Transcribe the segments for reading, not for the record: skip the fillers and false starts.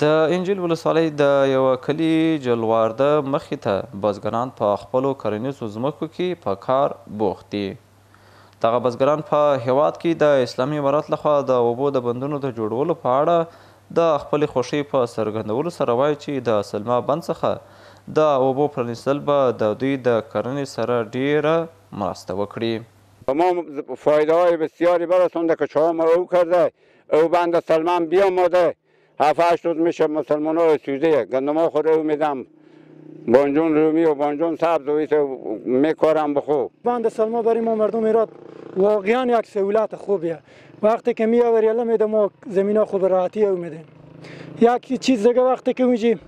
د انجیل ولسوالۍ د یوه کلي جلوارده مخې ته بزګران په خپلو کرنیزو ځمکو کې په کار بوخت دي. دغه بزګران په هیواد کې د اسلامي امارت لخوا د اوبو د بندونو د جوړولو په اړه د خپلې خوښۍ په څرګندولو سره وایي چې د سلما بند څخه د اوبو پرانیستل به د دوی د کرنې سره ډیره مرسته وکړي. ما فایده های بسیاری برسونده که شما مرو کرده او بند سلمان بیامده 7-8 روز میشه مسلمان ها سوزه گندم ها خود رو میدم بانجون رومی و بانجون سبز و ایسه میکارم بخو. بند سلما برای ما مردم ایراد واقعا یک سهولت خوبیه. وقتی که میآوری الله میده ما زمین ها خوب راحتی او میدیم. یک چیز دیگه وقتی که اونجی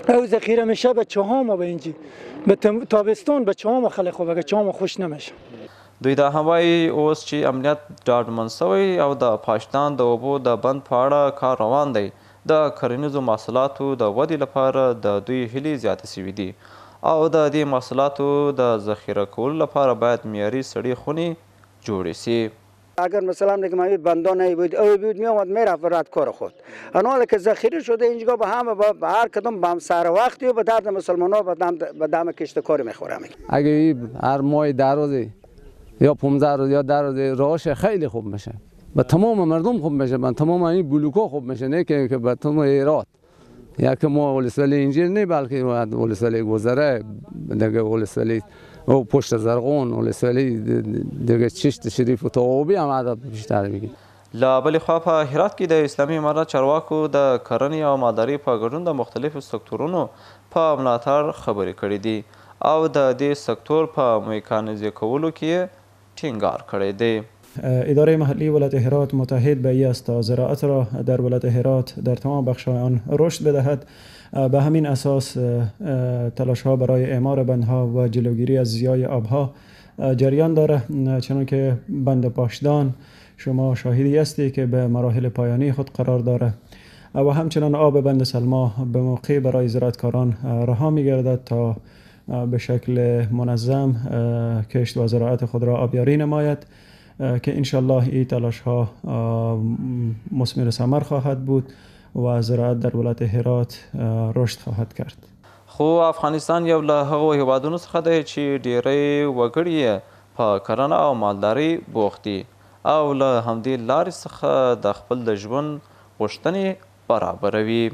او ذخیره میشه به چهام به اینجی به تابستان به چهام خیلی خوبه که چهام خوش نمیشه. دوی دا هم وایي اوس چې امنیت ډاډمن شوی او د پاشتان د اوبو د بند په اړه کار روان دی، د کرنیزو محصولاتو د ودې لپاره د دوی هیلې زیاتې شوي دي او د دې محصولاتو د ذخیره کولو لپاره باید معیاري سړې خونې جوړې شي. اگر مثلا نگمایی بندان بود او بود میامد میرفت برات کار خود. حالا که ذخیره شده اینجا به همه به هر کدوم به سر وقتی و به درد مسلمان ها به دم کشتکار میخوره. اگه هر ماه دروازه یا 15 روز یا 10 روز راهش خیلی خوب میشه، به تمام مردم خوب میشه، به تمام این بلوکا خوب میشه، نه که به تمام ایراد. یا که ما ولسوالی انجیل نه بلکه ولسوالی گذره دیگه ولسوالی او پشت زرغون ولسوالی دیگه چشت شریف و توابی هم عدد بیشتر میگه. له بلې خوا په هرات کې د اسلامي امارت چارواکو د کرنې او مالدارۍ په ګډون د مختلفو سکتورونو په ملاتړ خبرې کړې دي او د دې سکتور په میکانیزه کولو کې ټینګار کړی دی. اداره محلی ولایت هرات متحد به ای است تا زراعت را در ولایت هرات در تمام بخش‌های آن رشد بدهد. به همین اساس تلاش‌ها برای اعمار بندها و جلوگیری از ضیاع آبها جریان داره، چنانکه بند پاشدان شما شاهدی هستی که به مراحل پایانی خود قرار داره و همچنان آب بند سلما به موقع برای زراعتکاران رها می‌گردد تا به شکل منظم کشت و زراعت خود را آبیاری نماید که انشالله این تلاش ها مثمر ثمر خواهد بود و زراعت در ولایت هرات رشد خواهد کرد. خو افغانستان یو له هغو هیوادونو څخه دی چې ډیری وګړي یې په کرنه او مالدارۍ بوخت دي او له همدې لارې څخه د خپل د ژوند غوښتنې برابروي.